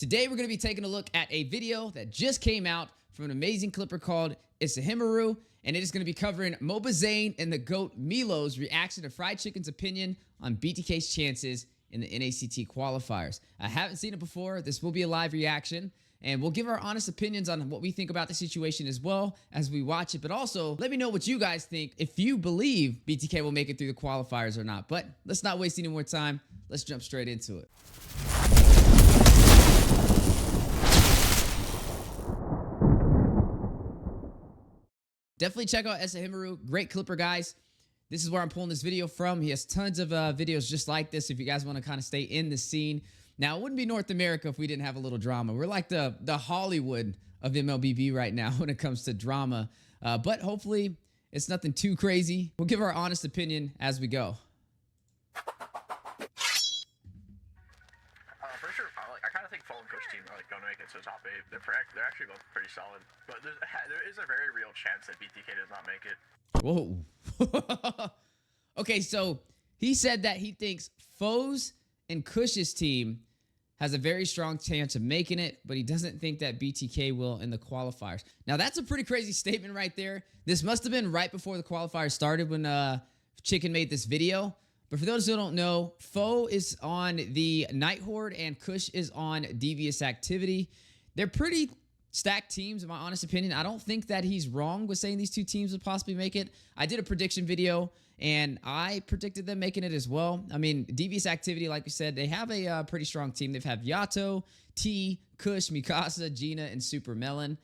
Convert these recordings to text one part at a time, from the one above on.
Today, we're going to be taking a look at a video that just came out from an amazing clipper called It's a Himaru, and it is going to be covering Mobazane and the GOAT Mielow's reaction to Fwydchickn's opinion on BTK's chances in the NACT qualifiers. I haven't seen it before. This will be a live reaction, and we'll give our honest opinions on what we think about the situation as well as we watch it. But also, let me know what you guys think, if you believe BTK will make it through the qualifiers or not. But let's not waste any more time. Let's jump straight into it. Definitely check out It's a Himaru. Great clipper, guys. This is where I'm pulling this video from. He has tons of videos just like this if you guys want to kind of stay in the scene. Now, it wouldn't be North America if we didn't have a little drama. We're like the Hollywood of MLBB right now when it comes to drama. But hopefully, it's nothing too crazy. We'll give our honest opinion as we go. For sure, I kind of think Fall and Coach team are going to make it to the top 8. They're actually both pretty solid. But there is a very real chance that BTK does not make it. Whoa. Okay, so he said that he thinks Foes and Cush's team has a very strong chance of making it, but he doesn't think that BTK will in the qualifiers. Now, that's a pretty crazy statement right there. This must have been right before the qualifiers started when Chicken made this video. But for those who don't know, Foe is on the Night Horde and Cush is on Devious Activity. They're pretty stacked teams, in my honest opinion. I don't think that he's wrong with saying these two teams would possibly make it. I did a prediction video, and I predicted them making it as well. I mean, Devious Activity, like we said, they have a pretty strong team. They've had Yato, T, Kush, Mikasa, Gina, and Super Melon.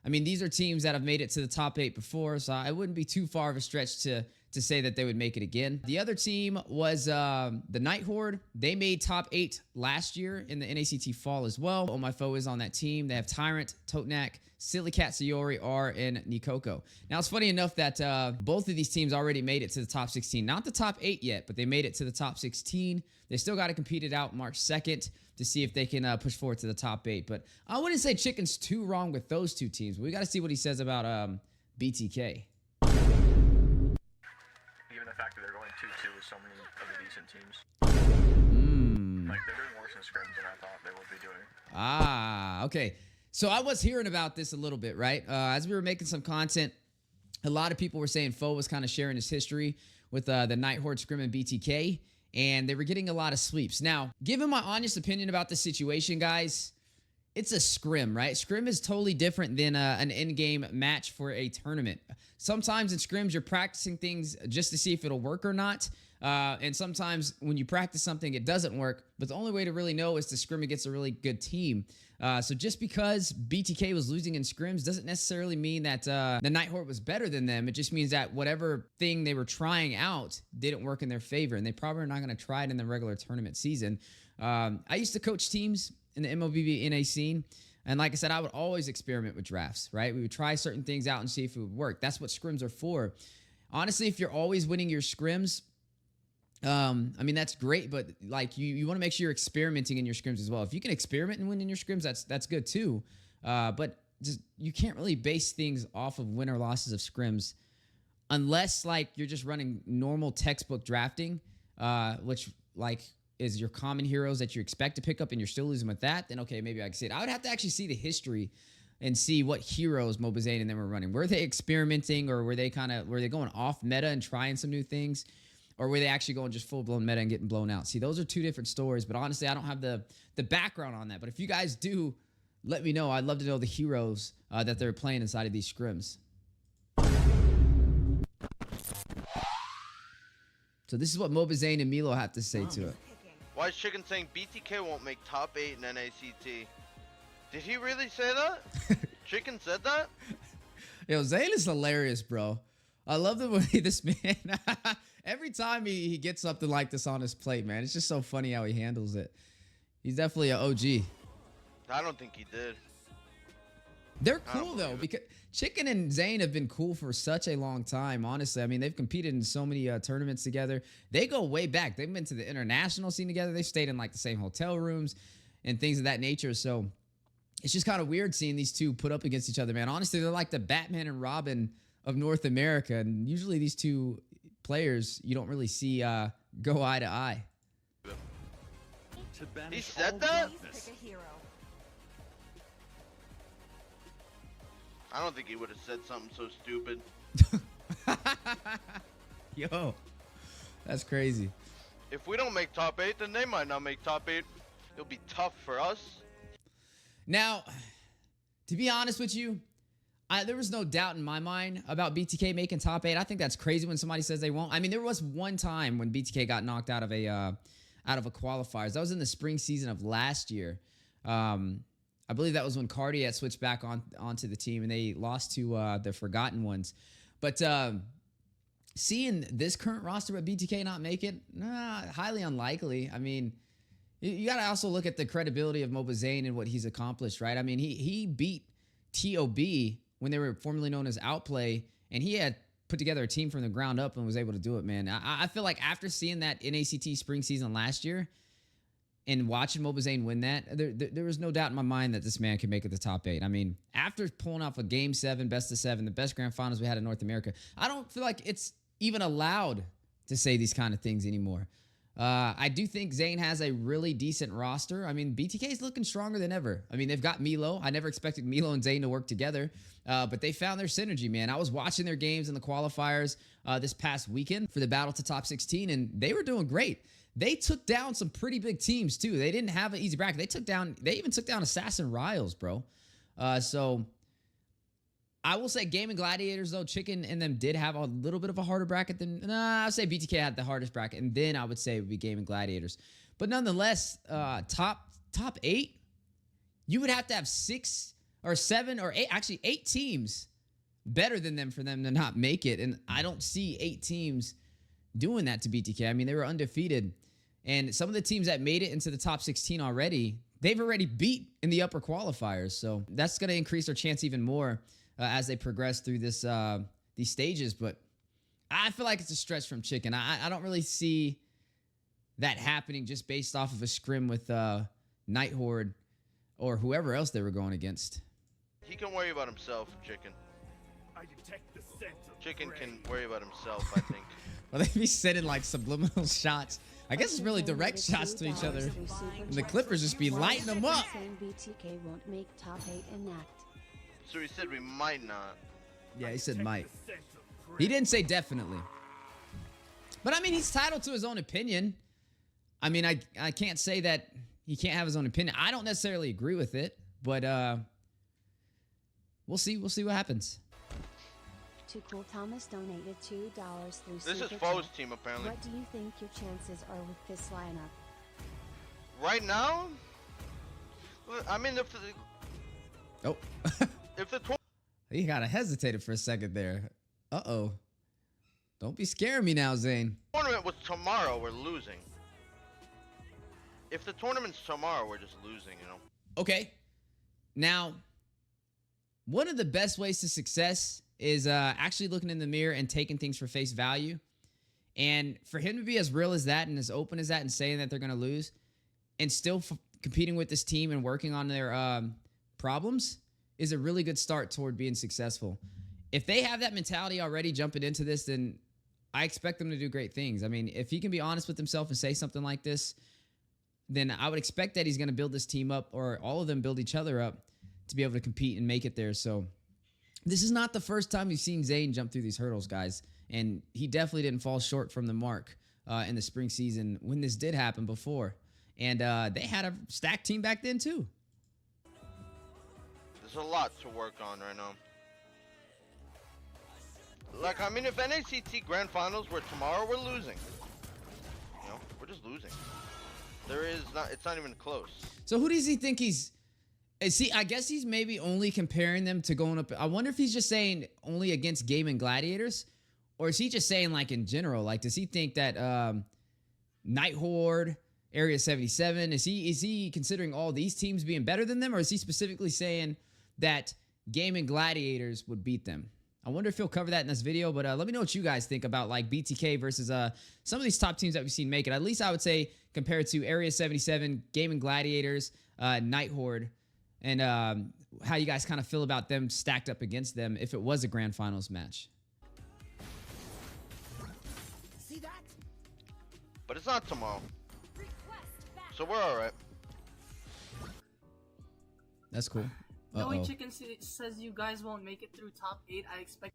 I mean, these are teams that have made it to the top 8 before, so I wouldn't be too far of a stretch to say that they would make it again. The other team was the Night Horde. They made top 8 last year in the NACT fall as well. Oh, my Foe is on that team. They have Tyrant, Totnak, Silly Cat, Sayori, R, and Nikoko. Now, it's funny enough that both of these teams already made it to the top 16. Not the top 8 yet, but they made it to the top 16. They still got to compete it out March 2nd to see if they can push forward to the top 8. But I wouldn't say Chicken's too wrong with those two teams. We got to see what he says about BTK. The fact that they're going 2-2 with so many of the decent teams. Like, they're doing worse in scrims than I thought they would be doing. Ah, okay. So I was hearing about this a little bit, right? As we were making some content, a lot of people were saying Foe was kind of sharing his history with the Night Horde scrim and BTK, and they were getting a lot of sweeps. Now, given my honest opinion about the situation, guys, it's a scrim, right? Scrim is totally different than an in-game match for a tournament. Sometimes in scrims, you're practicing things just to see if it'll work or not. And sometimes when you practice something, it doesn't work. But the only way to really know is to scrim against a really good team. So just because BTK was losing in scrims doesn't necessarily mean that the Night Horde was better than them. It just means that whatever thing they were trying out didn't work in their favor. And they probably are not going to try it in the regular tournament season. I used to coach teams in the MLBB NA scene. And like I said, I would always experiment with drafts, right? We would try certain things out and see if it would work. That's what scrims are for. Honestly, if you're always winning your scrims, I mean, that's great, but like you want to make sure you're experimenting in your scrims as well. If you can experiment and win in your scrims, that's good too. But just, you can't really base things off of win or losses of scrims unless like you're just running normal textbook drafting, which like is your common heroes that you expect to pick up and you're still losing with that, then okay, maybe I can see it. I would have to actually see the history and see what heroes Mobazane and them were running. Were they experimenting, or were they going off meta and trying some new things? Or were they actually going just full-blown meta and getting blown out? See, those are two different stories, but honestly, I don't have the background on that. But if you guys do, let me know. I'd love to know the heroes that they're playing inside of these scrims. So this is what Mobazane and Mielow have to say to it. Why is Chicken saying BTK won't make top 8 in NACT? Did he really say that? Chicken said that? Yo, Zane is hilarious, bro. I love the way this man, every time he gets something like this on his plate, man, it's just so funny how he handles it. He's definitely an OG. I don't think he did. They're cool, though, because Chicken and Zane have been cool for such a long time, honestly. I mean, they've competed in so many tournaments together. They go way back. They've been to the international scene together. They've stayed in, like, the same hotel rooms and things of that nature. So it's just kind of weird seeing these two put up against each other, man. Honestly, they're like the Batman and Robin of North America. And usually these two players, you don't really see go eye to eye. He said that? I don't think he would have said something so stupid. Yo, that's crazy. If we don't make top 8, then they might not make top 8. It'll be tough for us. Now, to be honest with you, there was no doubt in my mind about BTK making top 8. I think that's crazy when somebody says they won't. I mean, there was one time when BTK got knocked out of a qualifiers. That was in the spring season of last year. I believe that was when Cardi had switched back onto the team and they lost to the Forgotten Ones. But seeing this current roster but BTK not make it, highly unlikely. I mean, you got to also look at the credibility of Mobazane and what he's accomplished, right? I mean, he beat TOB when they were formerly known as Outplay, and he had put together a team from the ground up and was able to do it, man. I feel like after seeing that NACT spring season last year and watching Mobazane win that, there was no doubt in my mind that this man could make it the top 8. I mean, after pulling off a Game 7, best of 7, the best grand finals we had in North America, I don't feel like it's even allowed to say these kind of things anymore. I do think Zane has a really decent roster. I mean, BTK is looking stronger than ever. I mean, they've got Mielow. I never expected Mielow and Zane to work together, but they found their synergy, man. I was watching their games in the qualifiers this past weekend for the Battle to Top 16, and they were doing great. They took down some pretty big teams, too. They didn't have an easy bracket. They even took down Assassin Riles, bro. So I will say Gaming Gladiators, though, Chicken and them did have a little bit of a harder bracket than... I would say BTK had the hardest bracket, and then I would say it would be Gaming Gladiators. But nonetheless, top 8, you would have to have 6 or 7 or 8, actually 8 teams better than them for them to not make it. And I don't see 8 teams doing that to BTK. I mean, they were undefeated. And some of the teams that made it into the top 16 already, they've already beat in the upper qualifiers. So that's going to increase their chance even more as they progress through this these stages. But I feel like it's a stretch from Chicken. I don't really see that happening just based off of a scrim with Night Horde or whoever else they were going against. He can worry about himself, Chicken. I detect the scent of Chicken prey. can worry about himself, I think. Well, they be sending like subliminal shots. I guess it's really direct shots to each other. And the Clippers just be lighting them up. BTK won't make top 8 in NACT. So he said we might not. Yeah, he said Detect might. the scent of prey. He didn't say definitely. But I mean, he's entitled to his own opinion. I mean, I can't say that he can't have his own opinion. I don't necessarily agree with it, but we'll see. We'll see what happens. Too Cool Thomas donated $2 through This is Super Foe's Chat. team, apparently. What do you think your chances are with this lineup? Right now? I mean, if the Oh, he gotta hesitated for a second there. Uh-oh. Don't be scaring me now, Zane. tournament was tomorrow, we're losing. If the tournament's tomorrow, we're just losing, you know? Okay. Now, one of the best ways to success is actually looking in the mirror and taking things for face value. And for him to be as real as that and as open as that and saying that they're going to lose and still competing with this team and working on their problems is a really good start toward being successful. If they have that mentality already jumping into this, then I expect them to do great things. I mean, if he can be honest with himself and say something like this, then I would expect that he's going to build this team up, or all of them build each other up to be able to compete and make it there. So this is not the first time we've seen Zane jump through these hurdles, guys. And he definitely didn't fall short from the mark in the spring season when this did happen before. And they had a stacked team back then too. There's a lot to work on right now. Like, I mean, if NACT Grand Finals were tomorrow, we're losing. You know, we're just losing. It's not even close. So who does he think he's... See, I guess he's maybe only comparing them to going up... I wonder if he's just saying only against Gaming Gladiators, or is he just saying like in general? Like, does he think that Night Horde, Area 77, is he considering all these teams being better than them, or is he specifically saying that Gaming Gladiators would beat them? I wonder if he'll cover that in this video, but let me know what you guys think about like BTK versus some of these top teams that we've seen make it. At least I would say compared to Area 77, Gaming Gladiators, Night Horde, and how you guys kind of feel about them stacked up against them if it was a grand finals match. See that? But it's not tomorrow. So we're alright. That's cool. The way Uh-oh. Chicken says you guys won't make it through top 8, I expect.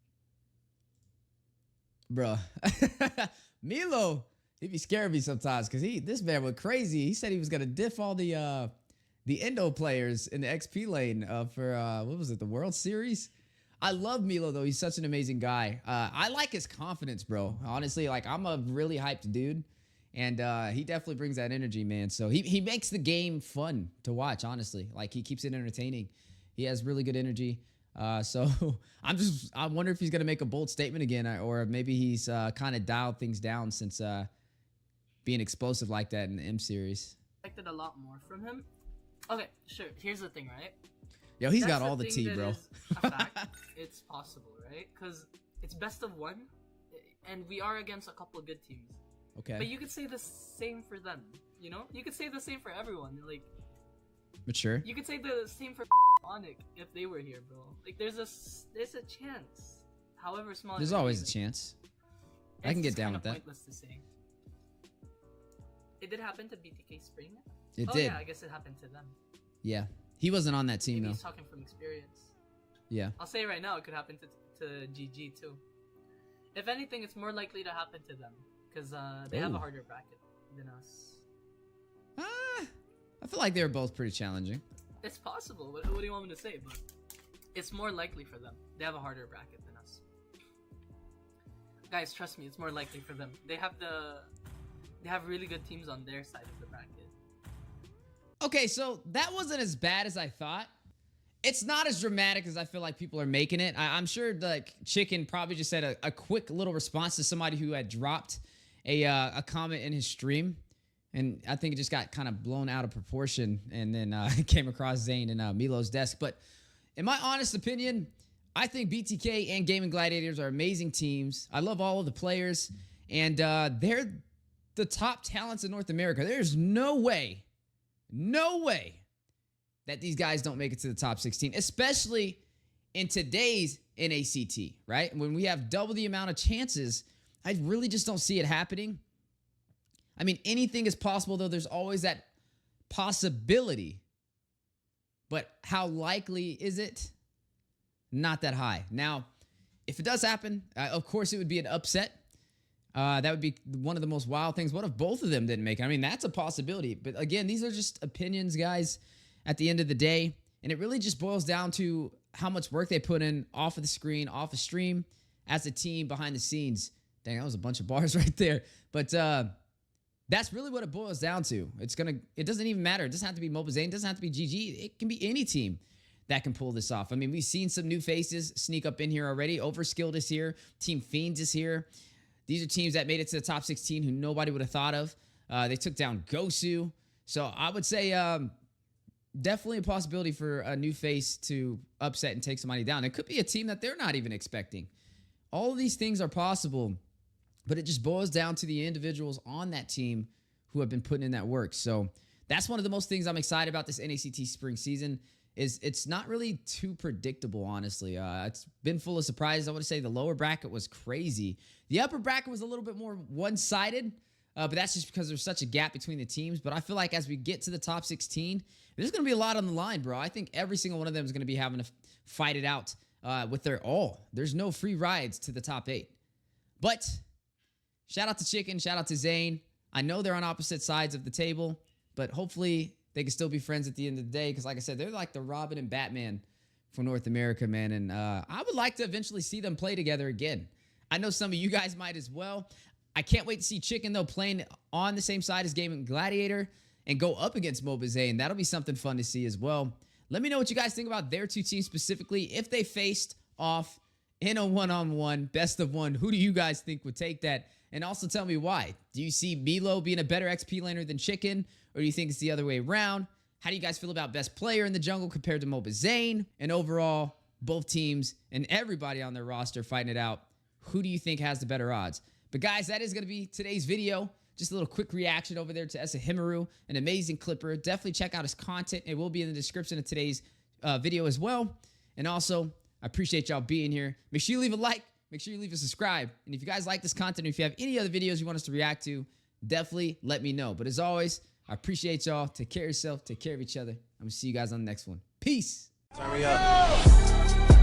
Bruh. Mielow, he be scaring me sometimes because this man went crazy. He said he was gonna diff all the Endo players in the XP lane for what was it, the World Series? I love Mielow though. He's such an amazing guy. I like his confidence, bro. Honestly, like I'm a really hyped dude, and he definitely brings that energy, man. So he makes the game fun to watch. Honestly, like he keeps it entertaining. He has really good energy. So I wonder if he's gonna make a bold statement again, or maybe he's kind of dialed things down since being explosive like that in the M series. Expected a lot more from him. Okay, sure. Here's the thing, right? Yo, he's That's got all the thing tea, that bro. is a fact. It's possible, right? Because it's best of 1, and we are against a couple of good teams. Okay. But you could say the same for them, you know? You could say the same for everyone. Like, Mature. you could say the same for Onic if they were here, bro. Like, there's a chance, however small. There's it may always be. a chance. I It's can get just down kinda with that. Pointless to say. It did happen to BTK Spring. It Oh did. yeah, I guess it happened to them. Yeah. He wasn't on that team Maybe though. he's talking from experience. Yeah. I'll say right now, it could happen to GG too. If anything, it's more likely to happen to them because they have Ooh. a harder bracket than us. I feel like they were both pretty challenging. It's possible. What do you want me to say? But it's more likely for them. They have a harder bracket than us. Guys, trust me, it's more likely for them. They have really good teams on their side of the bracket. Okay, so that wasn't as bad as I thought. It's not as dramatic as I feel like people are making it. I'm sure like Chicken probably just said a quick little response to somebody who had dropped a comment in his stream. And I think it just got kind of blown out of proportion and then came across Zane and Mielow's desk. But in my honest opinion, I think BTK and Gaming Gladiators are amazing teams. I love all of the players. And they're the top talents in North America. There's no way that these guys don't make it to the top 16, especially in today's NACT, right? When we have double the amount of chances, I really just don't see it happening. I mean, anything is possible, though. There's always that possibility. But how likely is it? Not that high. Now, if it does happen, of course, it would be an upset. That would be one of the most wild things. What if both of them didn't make it? I mean, that's a possibility. But again, these are just opinions, guys, at the end of the day. And it really just boils down to how much work they put in off of the screen, off of stream, as a team behind the scenes. Dang, that was a bunch of bars right there. But that's really what it boils down to. It doesn't even matter. It doesn't have to be Mobazane. It doesn't have to be GG. It can be any team that can pull this off. I mean, we've seen some new faces sneak up in here already. Overskilled is here. Team Fiends is here. These are teams that made it to the top 16 who nobody would have thought of. They took down Gosu. So I would say definitely a possibility for a new face to upset and take somebody down. It could be a team that they're not even expecting. All of these things are possible, but it just boils down to the individuals on that team who have been putting in that work. So that's one of the most things I'm excited about this NACT spring season is it's not really too predictable, honestly. It's been full of surprises. I want to say the lower bracket was crazy. The upper bracket was a little bit more one-sided, but that's just because there's such a gap between the teams. But I feel like as we get to the top 16, there's going to be a lot on the line, bro. I think every single one of them is going to be having to fight it out with their all. There's no free rides to the top 8. But shout out to Chicken, shout out to Zane. I know they're on opposite sides of the table, but hopefully they can still be friends at the end of the day because, like I said, they're like the Robin and Batman for North America, man. And I would like to eventually see them play together again. I know some of you guys might as well. I can't wait to see Chicken, though, playing on the same side as Gaming Gladiator and go up against Mobazane. That'll be something fun to see as well. Let me know what you guys think about their two teams specifically. If they faced off in a one-on-one, best of one, who do you guys think would take that? And also tell me why. Do you see Mielow being a better XP laner than Chicken? Or do you think it's the other way around? How do you guys feel about best player in the jungle compared to Mobazane? And overall, both teams and everybody on their roster fighting it out. Who do you think has the better odds? But guys, that is going to be today's video. Just a little quick reaction over there to Esahimaru, an amazing clipper. Definitely check out his content. It will be in the description of today's video as well. And also, I appreciate y'all being here. Make sure you leave a like. Make sure you leave a subscribe. And if you guys like this content, or if you have any other videos you want us to react to, definitely let me know. But as always, I appreciate y'all. Take care of yourself. Take care of each other. I'm going to see you guys on the next one. Peace. Hurry up.